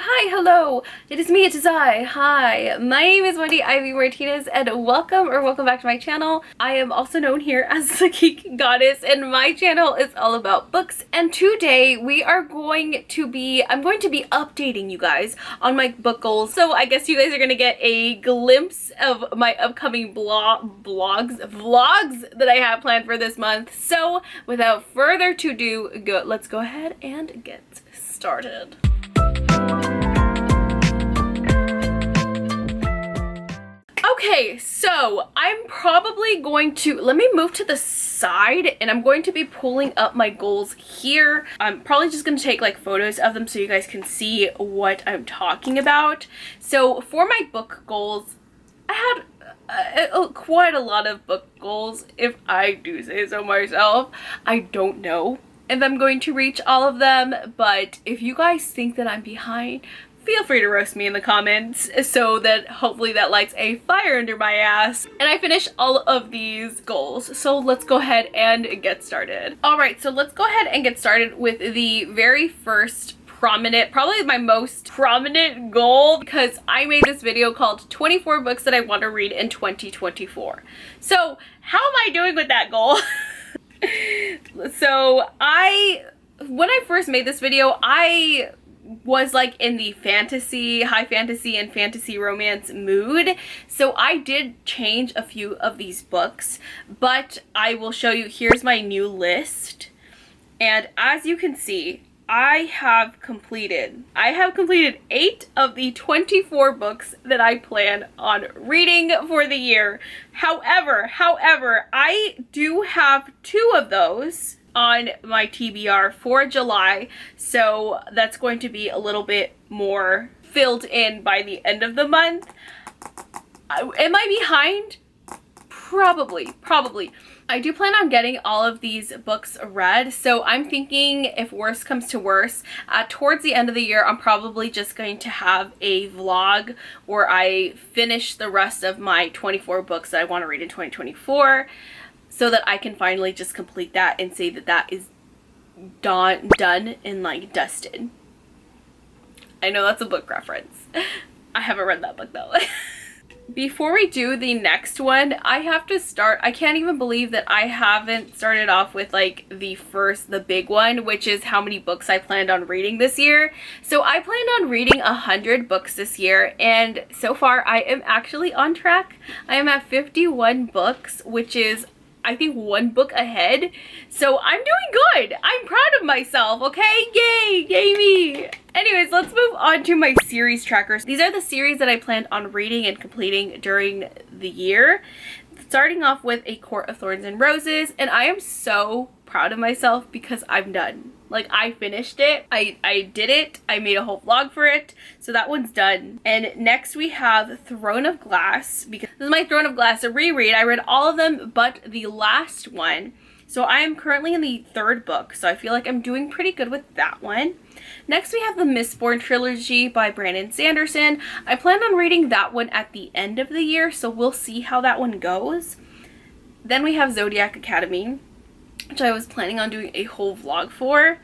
hi, hello, it is me, it is I, hi, my name is Wendy Ivy Martinez, and welcome back to my channel. I am also known here as the Geek Goddess, and my channel is all about books, and today I'm going to be updating you guys on my book goals, so I guess you guys are going to get a glimpse of my upcoming vlogs that I have planned for this month. So without further ado, let's go ahead and get started. Okay, so I'm probably going to, let me move to the side, and I'm going to be pulling up my goals here. I'm probably just going to take like photos of them so you guys can see what I'm talking about. So for my book goals, I had quite a lot of book goals, if I do say so myself. I don't know if I'm going to reach all of them, but if you guys think that I'm behind, feel free to roast me in the comments so that hopefully that lights a fire under my ass and I finish all of these goals. So let's go ahead and get started. Alright, so let's go ahead and get started with the very first prominent, probably my most prominent goal, because I made this video called 24 books that I want to read in 2024. So how am I doing with that goal? So when I first made this video, I was like in the high fantasy and fantasy romance mood. So I did change a few of these books, but I will show you, here's my new list. And as you can see, I have completed 8 of the 24 books that I plan on reading for the year. However, I do have 2 of those on my TBR for July, so that's going to be a little bit more filled in by the end of the month. Am I behind? Probably. I do plan on getting all of these books read, so I'm thinking if worse comes to worse, towards the end of the year, I'm probably just going to have a vlog where I finish the rest of my 24 books that I want to read in 2024, so that I can finally just complete that and say that that is done and like dusted. I know that's a book reference. I haven't read that book though. Before we do the next one, I have to start. I can't even believe that I haven't started off with like the big one, which is how many books I planned on reading this year. So I planned on reading 100 books this year, and so far I am actually on track. I am at 51 books, which is, I think, 1 book ahead. So I'm doing good. I'm proud of myself, okay? Yay! Yay me! Anyways, let's move on to my series trackers. These are the series that I planned on reading and completing during the year. Starting off with A Court of Thorns and Roses, and I am so proud of myself because I'm done. Like, I finished it. I did it. I made a whole vlog for it. So that one's done. And next we have Throne of Glass, because this is my Throne of Glass reread. I read all of them but the last one. So I am currently in the 3rd book, so I feel like I'm doing pretty good with that one. Next we have the Mistborn trilogy by Brandon Sanderson. I plan on reading that one at the end of the year, so we'll see how that one goes. Then we have Zodiac Academy, which I was planning on doing a whole vlog for.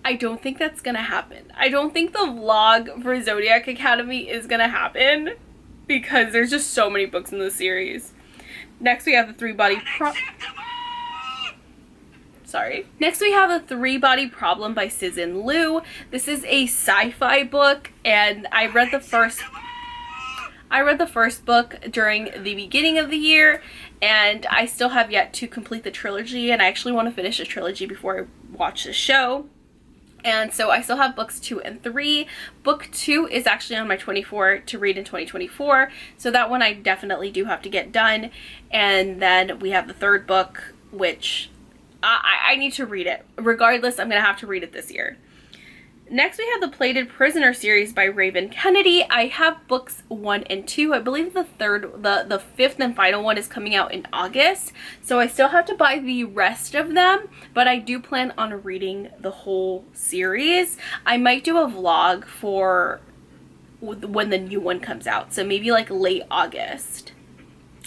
I don't think that's gonna happen. I don't think the vlog for Zodiac Academy is gonna happen because there's just so many books in the series. Next we have the Next we have The Three-Body Problem by Cizin Liu. This is a sci-fi book, and I read the first book during the beginning of the year, and I still have yet to complete the trilogy, and I actually want to finish the trilogy before I watch the show. And so I still have books 2 and 3. Book 2 is actually on my 24 to read in 2024, so that one I definitely do have to get done. And then we have the 3rd book, which I need to read it. Regardless, I'm going to have to read it this year. Next we have the Plated Prisoner series by Raven Kennedy. I have books 1 and 2. I believe the 5th and final one is coming out in August. So I still have to buy the rest of them, but I do plan on reading the whole series. I might do a vlog for when the new one comes out. So maybe like late August.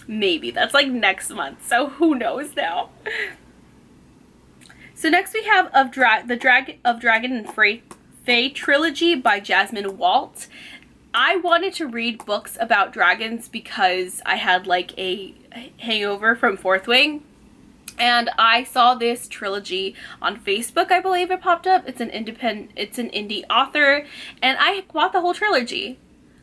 Maybe. That's like next month. So who knows now. So next we have the Dragon and Fae Trilogy by Jasmine Walt. I wanted to read books about dragons because I had like a hangover from Fourth Wing. And I saw this trilogy on Facebook, I believe it popped up. It's an indie author, and I bought the whole trilogy.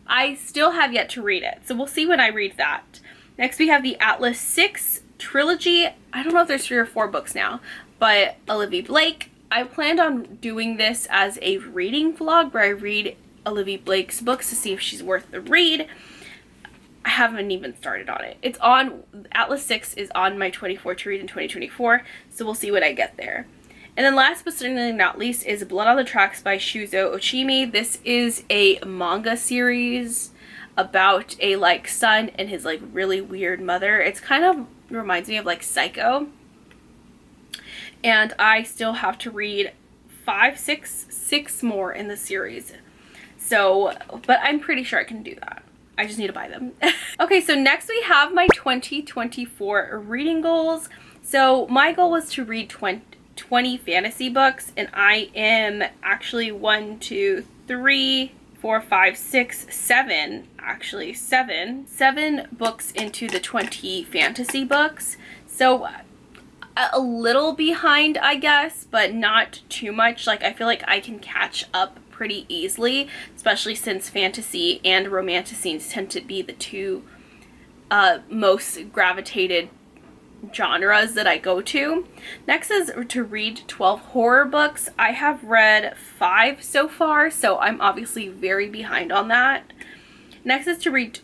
I still have yet to read it, so we'll see when I read that. Next we have the Atlas 6 trilogy. I don't know if there's 3 or 4 books now, but Olivia Blake. I planned on doing this as a reading vlog where I read Olivia Blake's books to see if she's worth the read. I haven't even started on it. It's on, Atlas 6 is on my 24 to read in 2024, so we'll see what I get there. And then last but certainly not least is Blood on the Tracks by Shuzo Ochimi. This is a manga series about a like son and his like really weird mother. It's kind of reminds me of like Psycho. And I still have to read 6 more in the series. So, but I'm pretty sure I can do that. I just need to buy them. Okay, so next we have my 2024 reading goals. So my goal was to read 20 fantasy books, and I am actually 1, 2, 3, 4, 5, 6, 7, actually 7 books into the 20 fantasy books. So a little behind, I guess, but not too much. Like, I feel like I can catch up pretty easily, especially since fantasy and romanticism tend to be the two most gravitated genres that I go to. Next is to read 12 horror books. I have read 5 so far, so I'm obviously very behind on that. Next is to read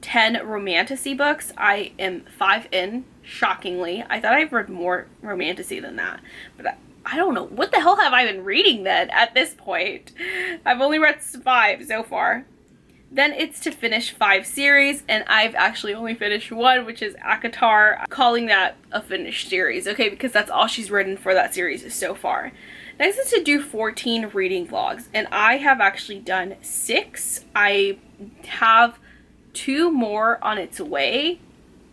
10 romantasy books. I am 5 in, shockingly. I thought I've read more romantasy than that, but I don't know. What the hell have I been reading then at this point? I've only read 5 so far. Then it's to finish 5 series, and I've actually only finished 1, which is ACOTAR. I'm calling that a finished series, okay, because that's all she's written for that series so far. Next is to do 14 reading vlogs, and I have actually done 6. I have 2 more on its way,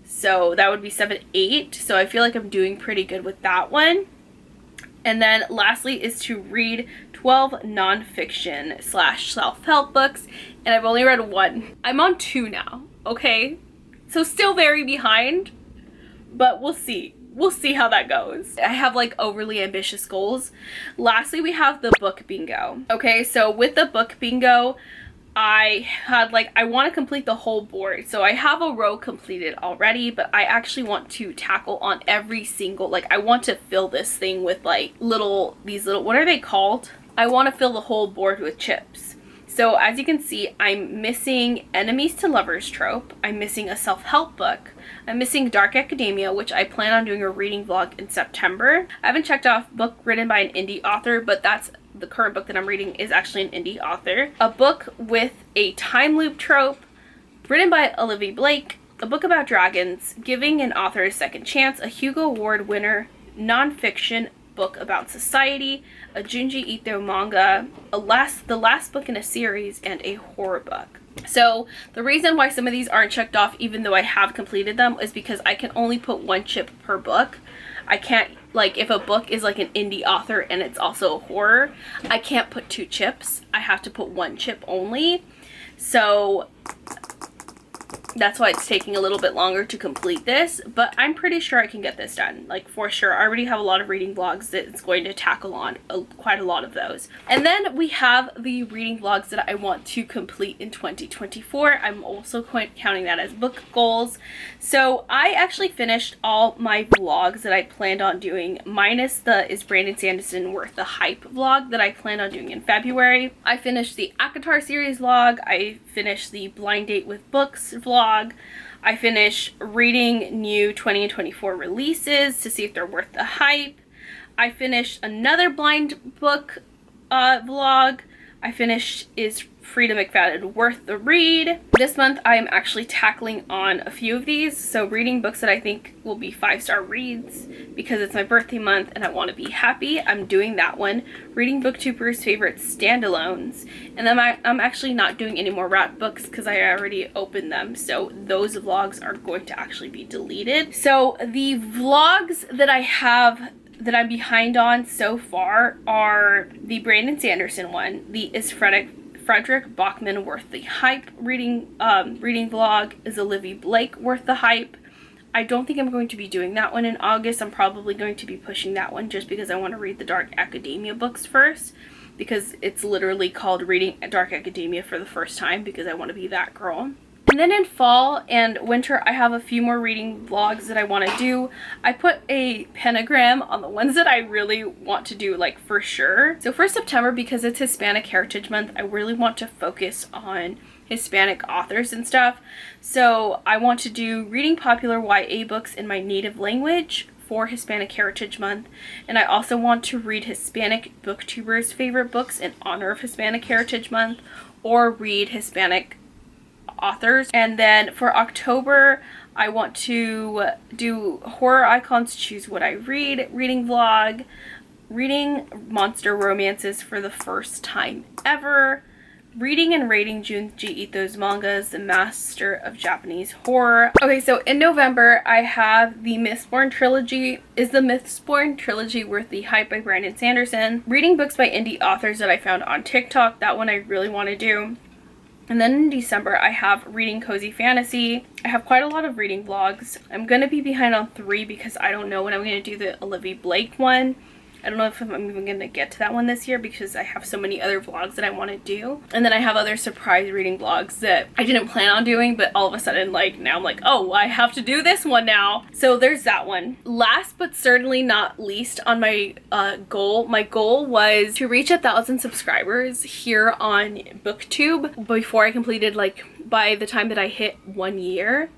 so that would be 7, 8. So I feel like I'm doing pretty good with that one. And then lastly is to read 12 nonfiction / self-help books, and I've only read 1. I'm on 2 now, okay? So still very behind, but we'll see. We'll see how that goes. I have like overly ambitious goals. Lastly, we have the book bingo. Okay, so with the book bingo, I had like, I want to complete the whole board. So I have a row completed already, but I actually want to tackle on every single, like I want to fill this thing with like these little, what are they called? I want to fill the whole board with chips. So as you can see, I'm missing enemies to lovers trope. I'm missing a self-help book. I'm missing Dark Academia, which I plan on doing a reading vlog in September. I haven't checked off book written by an indie author, but that's the current book that I'm reading is actually an indie author. A book with a time loop trope, written by Olivia Blake. A book about dragons, giving an author a second chance. A Hugo Award winner nonfiction book about society. A Junji Ito manga. The last book in a series, and a horror book. So the reason why some of these aren't checked off, even though I have completed them, is because I can only put 1 chip per book. I can't, like, if a book is like an indie author and it's also a horror, I can't put 2 chips. I have to put 1 chip only. So that's why it's taking a little bit longer to complete this, but I'm pretty sure I can get this done, like for sure. I already have a lot of reading vlogs that it's going to tackle on quite a lot of those. And then we have the reading vlogs that I want to complete in 2024. I'm also counting that as book goals. So I actually finished all my vlogs that I planned on doing, minus the Is Brandon Sanderson Worth the Hype vlog that I planned on doing in February. I finished the ACOTAR series vlog. I finished the Blind Date with Books vlog. I finished reading new 2024 releases to see if they're worth the hype. I finished another blind book vlog. I finished Is Frida McFadden Worth the Read? This month I am actually tackling on a few of these, so reading books that I think will be 5-star reads because it's my birthday month and I want to be happy. I'm doing that one. Reading Booktuber's favorite standalones, and then I'm actually not doing any more rat books because I already opened them, so those vlogs are going to actually be deleted. So the vlogs that I have that I'm behind on so far are the Brandon Sanderson one, the Is Frederick Bachman Worth the Hype reading vlog, Is Olivia Blake Worth the Hype. I don't think I'm going to be doing that one in August. I'm probably going to be pushing that one just because I want to read the Dark Academia books first, because it's literally called Reading Dark Academia for the first time, because I want to be that girl. And then in fall and winter, I have a few more reading vlogs that I want to do. I put a pentagram on the ones that I really want to do, like, for sure. So for September, because it's Hispanic Heritage Month, I really want to focus on Hispanic authors and stuff. So I want to do reading popular YA books in my native language for Hispanic Heritage Month. And I also want to read Hispanic booktubers' favorite books in honor of Hispanic Heritage Month, or read Hispanic authors. And then for October, I want to do Horror Icons Choose What I Read reading vlog, reading monster romances for the first time ever, reading and rating Junji Ito's mangas, the master of Japanese horror. Okay, so in November, I have the Mistborn trilogy. Is the Mistborn trilogy Worth the Hype by Brandon Sanderson. Reading books by indie authors that I found on TikTok. That one I really want to do. And then in December, I have Reading Cozy Fantasy. I have quite a lot of reading vlogs. I'm going to be behind on 3 because I don't know when I'm going to do the Olivia Blake one. I don't know if I'm even going to get to that one this year because I have so many other vlogs that I want to do. And then I have other surprise reading vlogs that I didn't plan on doing, but all of a sudden, like, now I'm like, oh, I have to do this one now. So there's that one. Last but certainly not least on my goal, my goal was to reach 1,000 subscribers here on Booktube before I completed, like, by the time that I hit 1 year.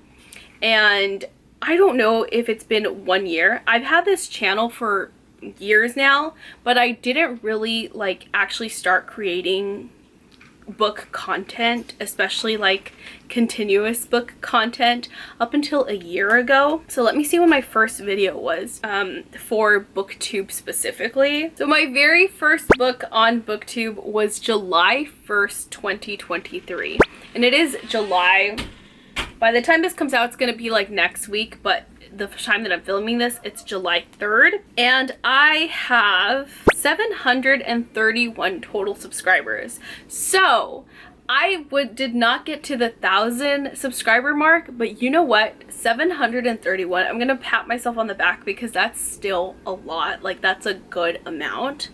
And I don't know if it's been 1 year. I've had this channel for years now, but I didn't really, like, actually start creating book content, especially like continuous book content, up until a year ago. So let me see when my first video was for Booktube specifically. So my very first book on Booktube was July 1st, 2023, and it is July. By the time this comes out, it's gonna be like next week, but the time that I'm filming this, it's July 3rd. And I have 731 total subscribers. So I did not get to the 1,000 subscriber mark, but you know what? 731. I'm gonna pat myself on the back because that's still a lot. Like, that's a good amount.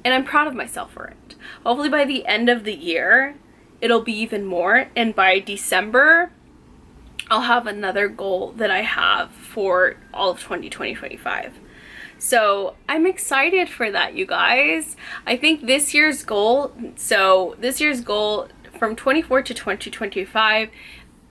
And I'm proud of myself for it. Hopefully by the end of the year, it'll be even more. And by December, I'll have another goal that I have for all of 2025. So I'm excited for that, you guys. I think this year's goal, from 24 to 2025,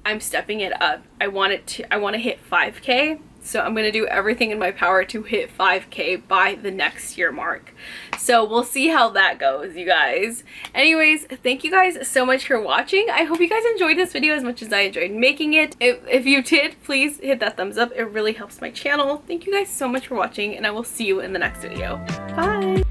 I'm stepping it up. I want to hit 5K. So I'm going to do everything in my power to hit 5K by the next year mark. So we'll see how that goes, you guys. Anyways, thank you guys so much for watching. I hope you guys enjoyed this video as much as I enjoyed making it. If you did, please hit that thumbs up. It really helps my channel. Thank you guys so much for watching, and I will see you in the next video. Bye!